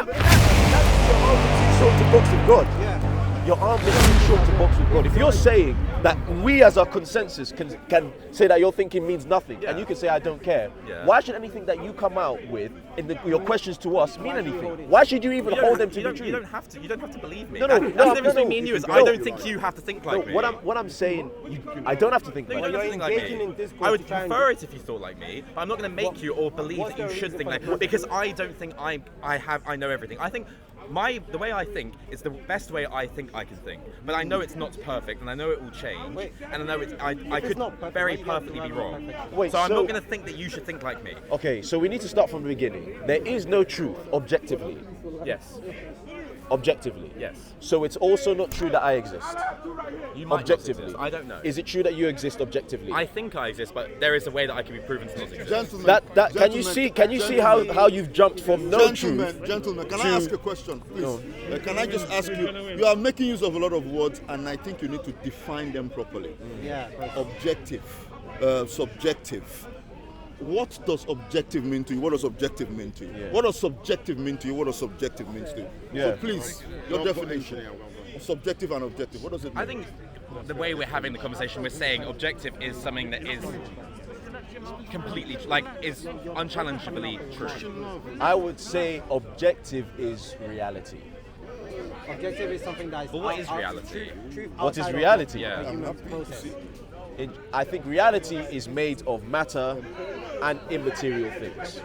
That's your arm too short to box with God. Yeah. Your arm is too short to box with God. If you're saying that we as our consensus can say that your thinking means nothing, and you can say I don't care, why should anything that you come out with in your questions to us mean anything? Why should you even hold them to the truth? You don't have to believe me. No, That's the difference between me and you is I don't think you have to think like me. What I'm saying, I don't have to think like you. you. Don't think like me. I would prefer it if you thought like me, but I'm not going to make you or believe that you should think like me because I don't think I know everything. I think the way I think is the best way I think I can think, but I know it's not perfect, and I know it will change, and I know I could very perfectly be wrong. So I'm not going to think that you should think like me. Okay, so we need to start from the beginning. There is no truth objectively. Yes. Objectively. Yes. So it's also not true that I exist. You might objectively. not exist. I don't know. Is it true that you exist objectively? I think I exist, but there is a way that I can be proven to not exist. Gentlemen, can you see how you've jumped from no truth? Gentlemen, can I ask a question, please? No. Can I just ask you? You are making use of a lot of words, and I think you need to define them properly. Yeah. Objective, subjective. What does objective mean to you? What does objective mean to you? Yeah. What does subjective mean to you? What does subjective mean to you? Yeah. So please, your definition of subjective and objective. What does it mean? I think the way we're having the conversation, we're saying objective is something that is completely, is unchallengeably true. I would say objective is reality. Objective is something that is. But what is reality? What is reality? Yeah. Human process. I think reality is made of matter and immaterial things.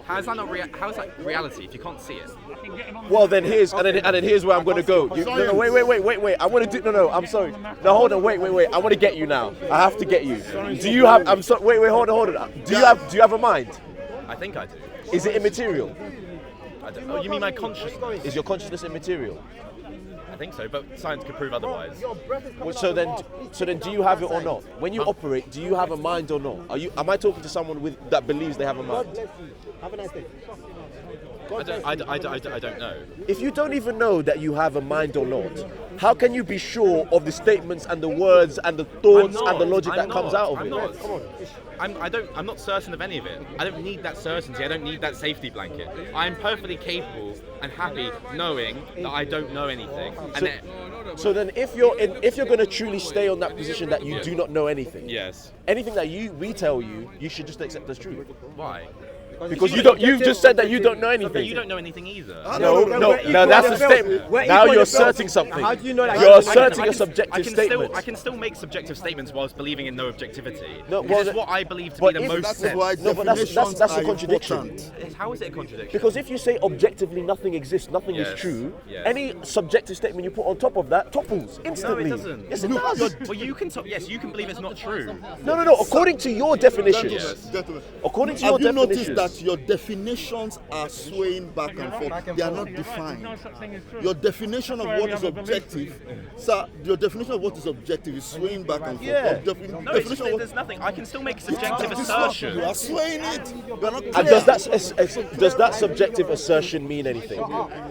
How is that not how is that reality if you can't see it? Well, then here's and then here's where I'm going to go. Wait. I want to do no. I'm sorry. No, hold on. Wait. I want to get you now. I have to get you. Do you have? I'm sorry. Wait. Hold on. Do you have a mind? I think I do. Is it immaterial? I don't. Oh, you mean my consciousness? Is your consciousness immaterial? I think so, but science could prove otherwise. Well, so then, do you have it or not? When you operate, do you have a mind or not? Am I talking to someone that believes they have a mind? Have a nice day. I don't know. If you don't even know that you have a mind or not, how can you be sure of the statements and the words and the thoughts and the logic that comes out of it? Come on. I'm not certain of any of it. I don't need that certainty. I don't need that safety blanket. I'm perfectly capable and happy knowing that I don't know anything. So then, if you're going to truly stay on that position that you do not know anything, yes, anything that we tell you, you should just accept as true. Why? Because you've just said that you don't know anything. But you don't know anything either. No, that's a statement. Now you're asserting something. How do you know that? You're asserting a subjective statement. I can still make subjective statements whilst believing in no objectivity. No, because it's what I believe to be the most sense. But that's a contradiction. How is it a contradiction? Because if you say objectively nothing exists, nothing is true, any subjective statement you put on top of that topples instantly. No, it doesn't. Yes, it does. Well, you can believe it's not true. No. According to your definitions. Gentlemen, according to your definitions. Have you noticed that your definitions are swaying back and forth? They are not defined. Your definition of what is objective, sir, your definition of what is objective is swaying back and forth. Yeah. There's nothing. I can still make subjective assertions. You are swaying it. You are not And does that subjective assertion mean anything?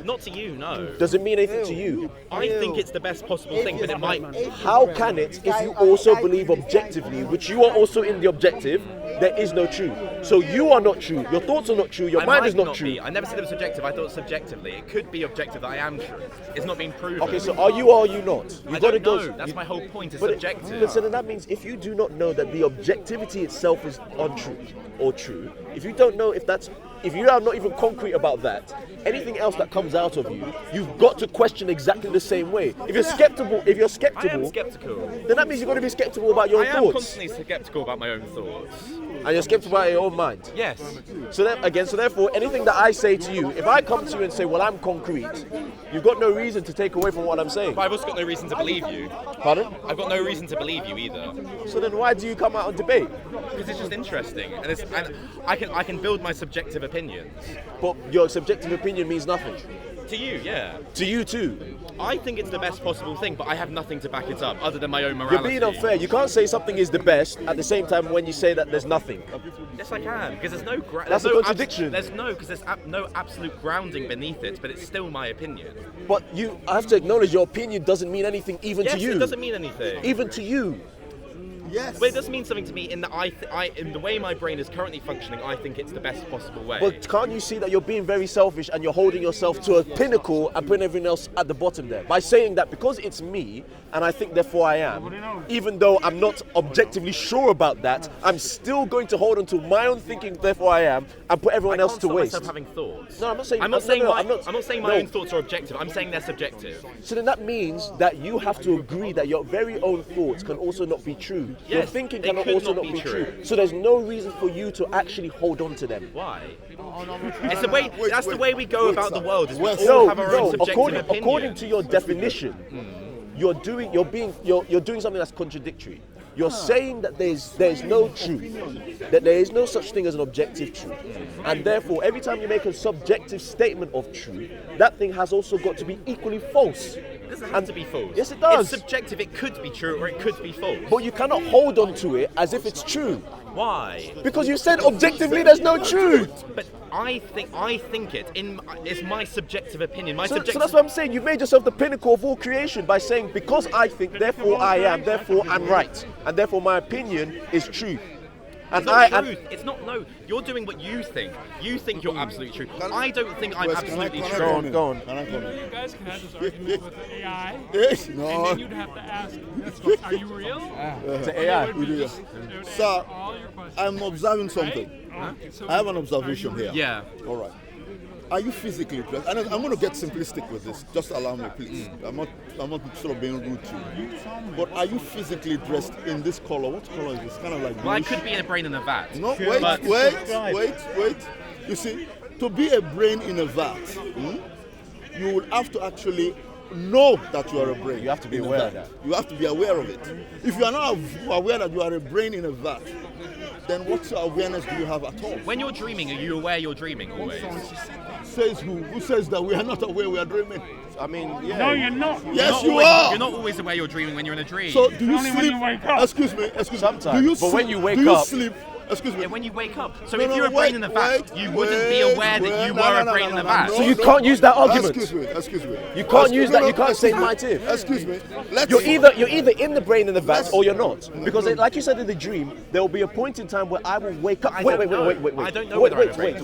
Not to you, no. Does it mean anything to you? I think it's the best possible thing, but it might. How can it, if you also believe objectively, which you are also in the objective, there is no true? So you are not true. Your thoughts are not true. Your mind is not true. I never said it was subjective. I thought subjectively. It could be objective that I am true. It's not being proven. Okay, so are you or are you not? I don't know. That's my whole point. It's subjective. So then that means if you do not know that the objectivity itself is untrue or true, if you don't know if you are not even concrete about that, anything else that comes out of you, you've got to question exactly the same way. If you're skeptical, I am skeptical. then that means you've got to be skeptical about your own I am thoughts. constantly skeptical about my own thoughts. And you're skeptical about your own mind. Yes. So therefore, anything that I say to you, if I come to you and say, well, I'm concrete, you've got no reason to take away from what I'm saying. But I've also got no reason to believe you. Pardon? I've got no reason to believe you either. So then why do you come out and debate? Because it's just interesting, and I can build my subjective opinions. But your subjective opinion means nothing. To you, yeah. To you too. I think it's the best possible thing, but I have nothing to back it up other than my own morality. You're being unfair. You can't say something is the best at the same time when you say that there's nothing. Yes, I can, because there's no. That's a contradiction. There's no absolute grounding beneath it, but it's still my opinion. But you have to acknowledge your opinion doesn't mean anything even to you. Yes, it doesn't mean anything. Even to you. Yes. But it does mean something to me in that in the way my brain is currently functioning, I think it's the best possible way. But can't you see that you're being very selfish and you're holding yourself to a pinnacle and putting everything else at the bottom there? By saying that because it's me and I think therefore I am, even though I'm not objectively sure about that, I'm still going to hold on to my own thinking therefore I am and put everyone else to waste. I can't stop myself having thoughts. No, I'm not saying. I'm not saying my own thoughts are objective. I'm saying they're subjective. So then that means that you have to agree that your very own thoughts can also not be true. Your Yes, thinking they cannot could also not not be be true. true. So there's no reason for you to actually hold on to them. Why? It's the way. That's the way we go about the world. Is we all No, have our own subjective opinion. according to your definition, you're doing something that's contradictory. You're saying that there's no truth, that there is no such thing as an objective truth, and therefore every time you make a subjective statement of truth, that thing has also got to be equally false. It doesn't have to be false. Yes, it does. It's subjective. It could be true or it could be false. But you cannot hold on to it as if it's true. Why? Because you said objectively there's no truth. But I think it's my subjective opinion. So that's what I'm saying. You've made yourself the pinnacle of all creation by saying, because I think, therefore I am, therefore I'm right, and therefore my opinion is truth. And it's not truth. It's not. No, you're doing what you think. You think you're absolutely true. I don't think I'm absolutely true. Go on. You guys can have this argument with AI, Yes. and No. then you'd have to ask, are you real? To AI. Sir, All your questions. I'm observing something. So I have an observation here. Yeah. All right. Are you physically dressed? And I'm going to get simplistic with this. Just allow me, please. I'm not sort of being rude to you. But are you physically dressed in this color? What color is this? Kind of like Well, I bluish? could be in a Brain-in-a-Vat. No, but- wait. You see, to be a brain in a vat, you would have to actually know that you are a brain. You have to be in a aware vat. of that. You have to be aware of it. If you are not aware that you are a brain in a vat, then what awareness do you have at all? When you're dreaming, are you aware you're dreaming always? Says who? Who says that we are not aware we are dreaming? I mean, yeah. No, you're not. Yes, you are. You're not always aware you're dreaming when you're in a dream. So do you Only when sleep? you wake up. Excuse me. Sometimes. Do you But sleep? when you wake do you up- sleep? Excuse me. Yeah, when you wake up. So No, if no, you're a wait, brain in a vat, wait, you wouldn't be aware that you no, were no, a brain in no, a no, vat. no, So you can't use that argument. Excuse me. You can't use that. You can't say excuse me. my tip. Excuse me. Let's You're either in the brain in the vat or you're not. Because like you said in the dream, there will be a point in time where I will wake up. I Wait. don't know. I don't know whether I'm a brain.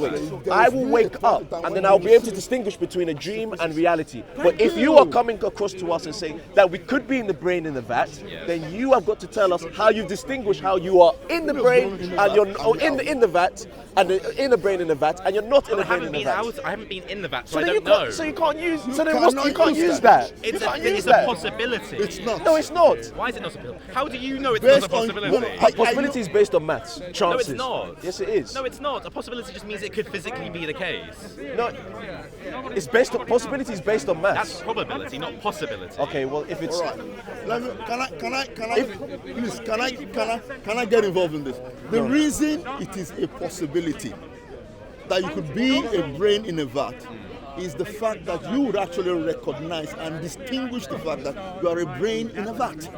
I will wake up and then I'll be able to distinguish between a dream and reality. But if you are coming across to us and saying that we could be in the brain in the vat, then you have got to tell us how you distinguish how you are in the brain and you're in the vat and in the brain in the vat and you're not in the brain in the vat. I haven't been in the vat, so So I then don't know. you can't use. So then cannot you can't use use that. that. It's You can't a use a that. possibility. It's not. No, it's not. Why is it not a possibility? How do you know it's not a Based on- possibility? no, Possibility is based on maths, chances. No, it's not. Yes, it is. No, it's not. A possibility just means it could physically be the case. No, it's based on possibility is based on That's maths. probability, not possibility. Okay, well if it's All right. Let me, please, can I get involved in this? The reason it is a possibility that you could be a brain in a vat is the fact that you would actually recognize and distinguish the fact that you are a brain in a vat.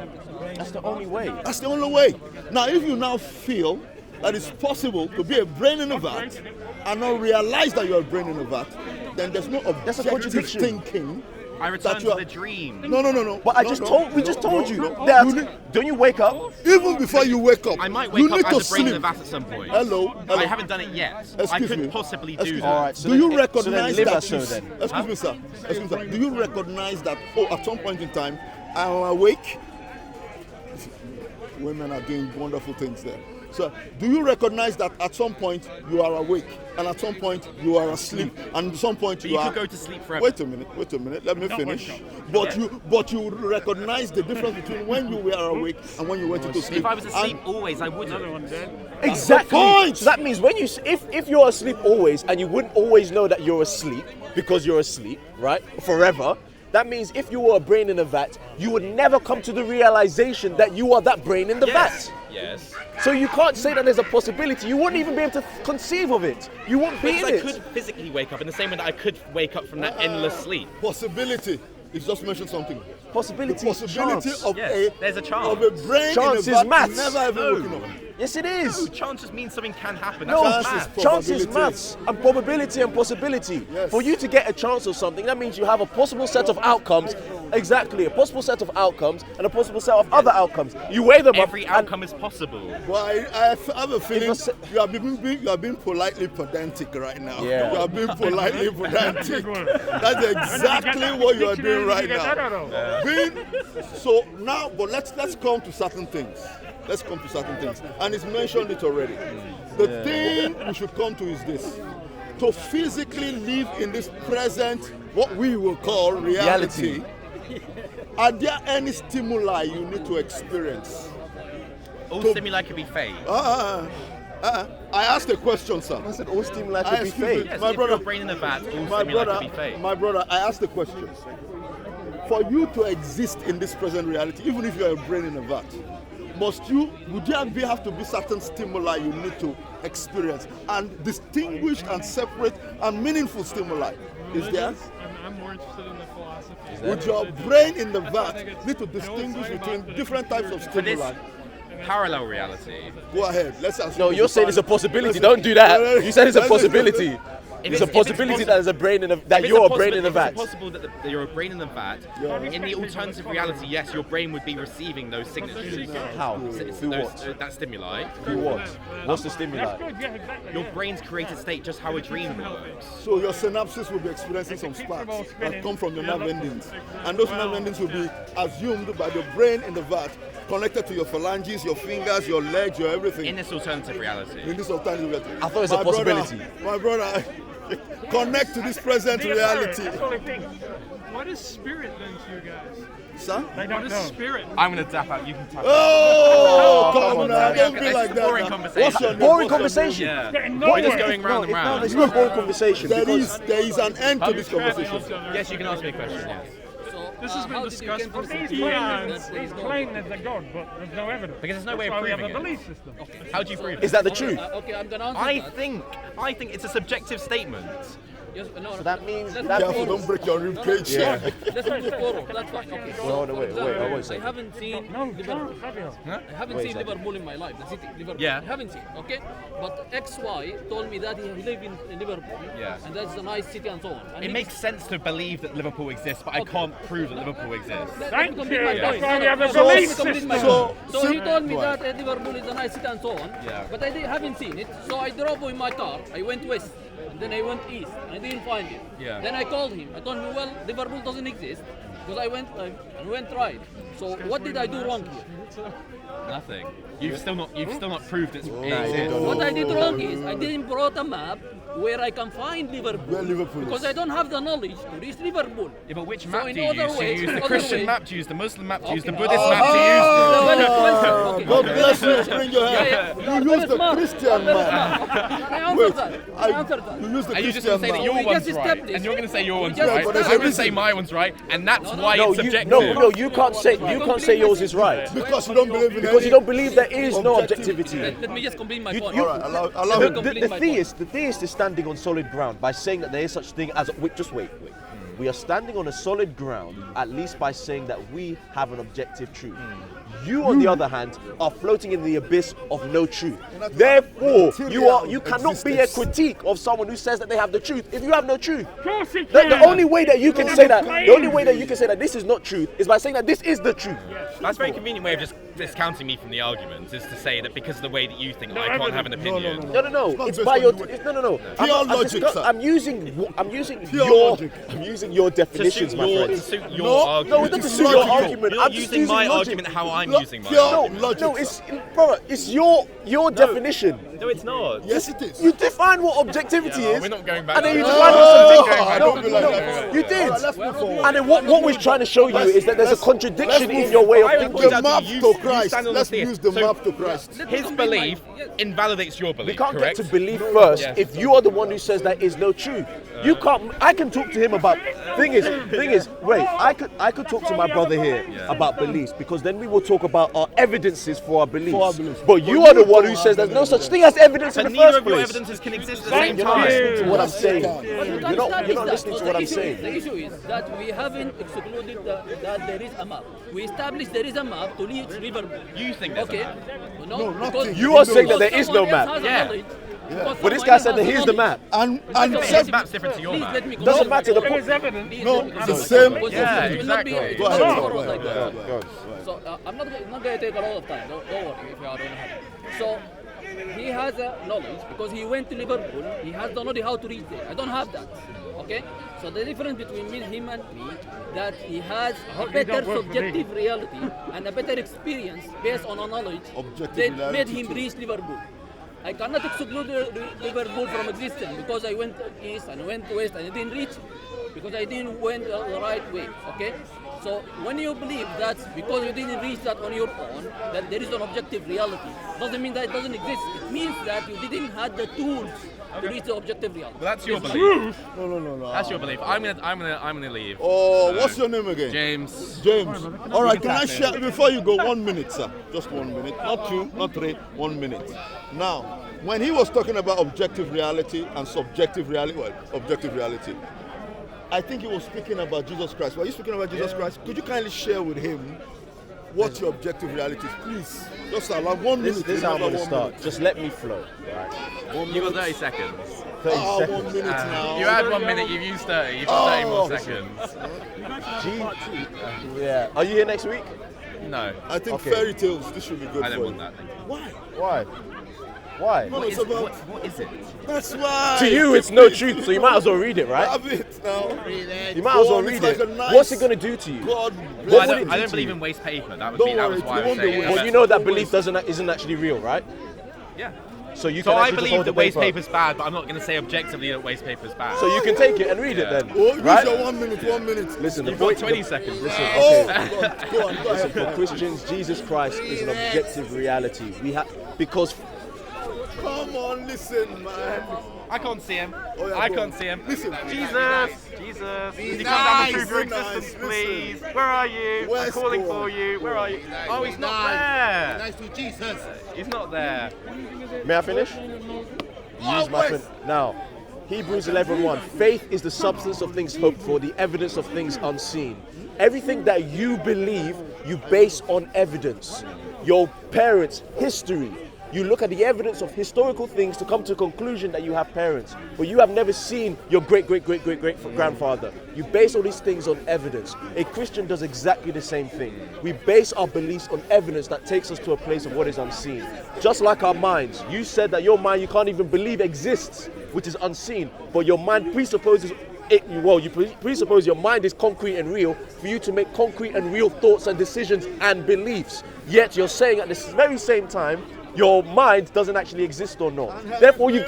that's the only way. That's the only way. Now, if you now feel that it's possible to be a brain in a vat and not realize that you're a brain in a vat, then there's no That's a objective contradiction. thinking. I return that to you are- the dream. No. But we just told you that. You need- Don't you wake up? Even before you wake up, I might you wake need up to as a brain in sleep. the vat at some point. Hello. I haven't done it yet. I Excuse could me. possibly do Excuse that. me. All right, so Do you then- recognize so then live that? as so then. Excuse me, sir. Excuse me, sir. Do you recognize that? Oh, at some point in time, I'm awake. Women are doing wonderful things there. So, do you recognize that at some point you are awake, and at some point you are asleep, and at some point But you you are? could go to sleep forever. Wait a minute. Let me finish. But you recognize the difference between when you were awake and when you went into sleep. If I was asleep And- always, I wouldn't. Exactly. point. So that means when you if you're asleep always and you wouldn't always know that you're asleep because you're asleep, right? Forever. That means if you were a brain in a vat, you would never come to the realization that you are that brain in the Yes. vat. Yes. So you can't say that there's a possibility. You wouldn't even be able to conceive of it. You wouldn't be Because in I it. could physically wake up in the same way that I could wake up from that endless sleep. Possibility. It's just mentioned something. Possibility. The possibility chance. of Yes, there's a chance. of a brain Chance in is a vat maths. never ever No. waking up. Yes, it is. No, chance just means something can happen. No, That's Chance is math. chance is probability. maths and probability and possibility. Yes. For you to get a chance of something, that means you have a possible set of outcomes. Exactly, a possible set of outcomes and a possible set of other outcomes. You weigh them up. Every and- outcome is possible. Well, I have a feeling was- you are being politely pedantic right now. Yeah. You are being politely pedantic. That's exactly what you are doing right now. So now, but let's come to certain things. Let's come to certain things. And it's mentioned it already. The thing we should come to is this. To physically live in this present, what we will call reality, are there any stimuli you need to experience? All stimuli can be fake. I asked a question, sir. I said all stimuli I could be excuse me. fake. Yes, My if brother- your brain in a vat, all stimuli can be fake. My brother, I asked a question. For you to exist in this present reality, even if you are a brain in a vat, would there have to be certain stimuli you need to experience and distinguished and separate and meaningful stimuli? Is there? I'm more interested in the philosophy. Would your brain in the vat need to distinguish between different types of For this stimuli? parallel reality, Go ahead. Let's assume. No, you're saying it's a possibility. Don't do that. You said it's a possibility. It's a if it's possibility that there's a brain in a that if you're it's a brain in a if vat. it's possible that you're a brain in a vat. In the alternative reality, yes, your brain would be receiving those signatures. How? It's Through those, what? that stimuli. Through what? What's the stimuli? Your brain's created state, just how a dream works. So your synapses will be experiencing some sparks that come from the nerve endings. And those nerve endings will be assumed by the brain in the vat, connected to your phalanges, your fingers, your legs, your everything. In this alternative reality. In this alternative reality. I thought it was a possibility. My brother, connect to this present reality. What is spirit then to you guys? Sir? What is spirit? I'm gonna tap out. You can tap out. Oh, come come on on now. now. Don't be It's like a that. boring now. conversation. What's your name? Boring What's your conversation. Yeah. No, We're just going round and round. It's not a boring conversation name? because There is an end to this conversation. Yes, you can ask me a question. Yes. This has been discussed for These eons. claim there's a God, but there's no evidence. Because there's no way That's of why we have proving a it. belief system. How do you prove is it? that the truth? Okay, I'm gonna answer I that. think it's a subjective statement. Yes, no, So that means let's that move Careful, forward. don't break your rib cage. Yeah. Let's move forward. That's fine. Okay. Well, For wait, example, I won't say. I haven't seen No, Liverpool. don't, Fabio. I haven't Wait a seen second. Liverpool in my life, the city, Liverpool. Yeah. I haven't seen, okay? But XY told me that he lives in Liverpool. Yeah. And that's a nice city and so on. And It makes sense to believe that Liverpool exists, but I can't prove that Liverpool exists. Thank complete you. my That's point. why we have a So- belief so- system. So he told me Go that Liverpool is a nice city and so on. Yeah. But I haven't seen it. So I drove in my car. I went west. And then I went east. And I didn't find it. Yeah. Then I called him. I told him, well, Liverpool doesn't exist. Because I went right. So what did I do wrong here? Nothing. You've still not proved it exists. What I did wrong is I didn't brought a map where I can find Liverpool. Where Liverpool is. Because I don't have the knowledge to reach Liverpool. Yeah, but which So map in do you other use? Do ways- you use the other Christian ways- map? Do you use the Muslim map? Do you use the Okay. Buddhist map? Do you use the... Okay. God bless you. Bring your hand. Yeah. You use the Christian man. I answered Wait, that. I answered that. you use the And you're just going Christian to say that man. your We one's just right, established- and you're going to say your we one's just right, established- I'm going to say my one's right, and that's why No, it's you, subjective. no, you can't say yours is right Because you don't believe in because you any- don't believe there is no objectivity. Let me just complete my point. All right, allow The, him. the theist is standing on solid ground by saying that there is such thing as just wait. We are standing on a solid ground at least by saying that we have an objective truth. You, on the other hand, are floating in the abyss of no truth. Therefore, you cannot be a critique of someone who says that they have the truth if you have no truth. Of course it The can. only way that you can say that, the only way that you can say that this is not truth is by saying that this is the truth. That's a very convenient way of just discounting me from the argument, is to say that because of the way that you think, I can't have an opinion. No. not It's based by on your. the way- It's, no. Pure logic, sir. I'm using Pure your. logic. I'm using your To definitions, suit my your, to friend. suit your No, argument. No, it doesn't It's suit your logical. argument. You're I'm just using my logic. argument how I'm using my Pure argument. logic. No, it's bro. It's your definition. No, it's not. Yes, it is. You define what objectivity Yeah, is. we're not going back And then to you that. define Oh, what I don't be subjectivity. like No, that. you did. All right, let's move forward. And then what we're trying to show you is that there's a contradiction in your way of I thinking. point The out map you to stand Christ. on the Let's theist. use the So map to Christ. His belief invalidates your belief, We can't correct? get to belief first Yes. if you are the one who says there is no truth. You can't. I can talk to him about. Thing is, wait. I could talk to my brother here about beliefs because then we will talk about our evidences for our beliefs. For our beliefs. But you are the one who says there's no such thing as evidence But in the neither first of your place. evidences can exist at the same You're not time. listening to what I'm saying. But you You're can't not establish that. listening to what I'm saying. saying. The issue is that we haven't excluded that there is a map. We established there is a map to reach Liverpool. You think there's a map? No, because nothing. You are saying that because there is no someone map. else has Yeah. knowledge, Yeah. because But this someone guy else said that has here's the knowledge. map. And His said, map's different to your Please map. let me Doesn't matter the There point. is evidence. Please No, let me the complete. same- Because Yeah, it will not be- exactly. it Go will ahead, not be go forward ahead, like go that. ahead, go ahead. So I'm not going to take a lot of time. Don't worry if you are in a hurry. So he has knowledge because he went to Liverpool. He has the knowledge how to reach there. I don't have that. Okay. So the difference between him and me that he has a hope you better don't work for me. subjective reality and a better experience based on a knowledge Objective that reality made him too. reach Liverpool. I cannot exclude Liverpool from existence because I went east and went west and I didn't reach because I didn't went the right way. Okay. So when you believe that because you didn't reach that on your own, that there is an objective reality, doesn't mean that it doesn't exist. It means that you didn't have the tools to reach the objective reality. Well, that's your belief. No. That's your belief. I'm gonna leave. Oh, So, what's your name again? James. James. All right, can I tap share before you go? 1 minute, sir. Just 1 minute, not 2, not 3. 1 minute. Now, when he was talking about objective reality and subjective reality, well, objective reality, I think he was speaking about Jesus Christ. Were you speaking about Jesus Christ? Could you kindly share with him what your objective reality is, please? Just allow 1 minute. This is how I'm remember, gonna 1 start. minute. Just let me flow. Right. You got 30 seconds. 30 Ah, seconds. 1 minute now. You had 1 minute. You've used 30. You've got 30 more Oh. seconds. Yeah. Are you here next week? No, I think Okay. fairy tales, this should be good I don't for want you. that. Thank you. Why? Why? Why? No, it's Is- about, what is it? that's why. To you, it's no truth, so you might as well read it, right? Have it now. You might as well It's read like it. a nice- What's it gonna do to you? God Well, bless would you. it I do don't to believe you? in waste paper. That Don't was worry, why I it was won't be saying. waste. Well, you know that belief isn't actually real, right? Yeah. So you So can I actually just believe hold that the waste paper. paper's bad, but I'm not going to say objectively that waste paper's bad. So you can take it and read it Yeah. then, Oh, use right? your 1 minute, 1 minute. Listen, the You've got point. 20 seconds. Listen, Oh, okay. God, go on, go ahead. For Christians, Jesus Christ is an objective reality. We have because Come on, listen, man. I can't see him. Oh, yeah, I go can't on. see him. Listen. Jesus, Jesus, can you come down nice, and prove your be nice, existence, listen. please? Where are you? I'm Where's calling God? for you. Where are you? Oh, he's not there. Nice to Jesus. He's not there. may I finish? Use my fin- now. Hebrews 11:1. Faith is the substance of things hoped for, the evidence of things unseen. Everything that you believe, you base on evidence. Your parents' history. You look at the evidence of historical things to come to a conclusion that you have parents, but you have never seen your great-great-great-great-great grandfather. You base all these things on evidence. A Christian does exactly the same thing. We base our beliefs on evidence that takes us to a place of what is unseen. Just like our minds. You said that your mind you can't even believe exists, which is unseen, but your mind presupposes you presuppose your mind is concrete and real for you to make concrete and real thoughts and decisions and beliefs. Yet you're saying at this very same time your mind doesn't actually exist or not. Therefore, you've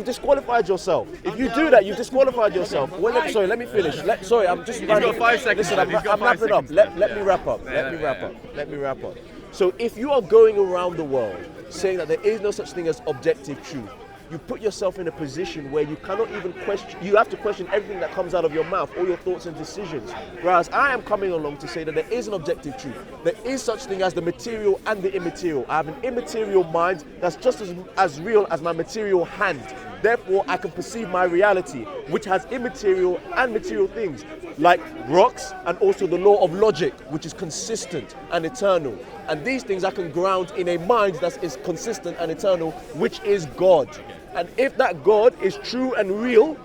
disqualified yourself. If you do that, you've disqualified yourself. Well, let me finish. I'm just. He's got 5 seconds. Listen, He's got I'm 5 wrapping up. seconds Let left. me wrap up. Let me wrap up. So, if you are going around the world saying that there is no such thing as objective truth, you put yourself in a position where you cannot even question, you have to question everything that comes out of your mouth, all your thoughts and decisions. Whereas I am coming along to say that there is an objective truth. There is such thing as the material and the immaterial. I have an immaterial mind that's just as real as my material hand. Therefore, I can perceive my reality, which has immaterial and material things, like rocks and also the law of logic, which is consistent and eternal. And these things I can ground in a mind that is consistent and eternal, which is God. And if that God is true and real,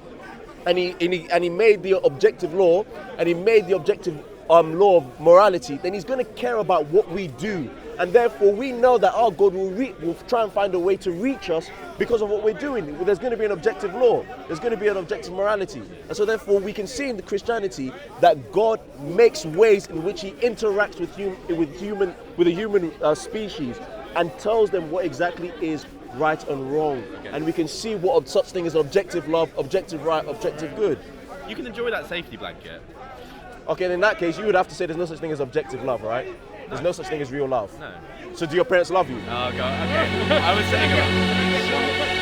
and he made the objective law, and he made the objective law of morality, then he's going to care about what we do. And therefore we know that our God will try and find a way to reach us because of what we're doing. There's going to be an objective law. There's going to be an objective morality. And so therefore we can see in the Christianity that God makes ways in which he interacts with the human species and tells them what exactly is right and wrong. And we can see what such thing as objective love, objective right, objective good. You can enjoy that safety blanket. Okay, in that case, you would have to say there's no such thing as objective love, right? There's no such thing as real love. No. So do your parents love you? Oh, God. Okay. I was saying about...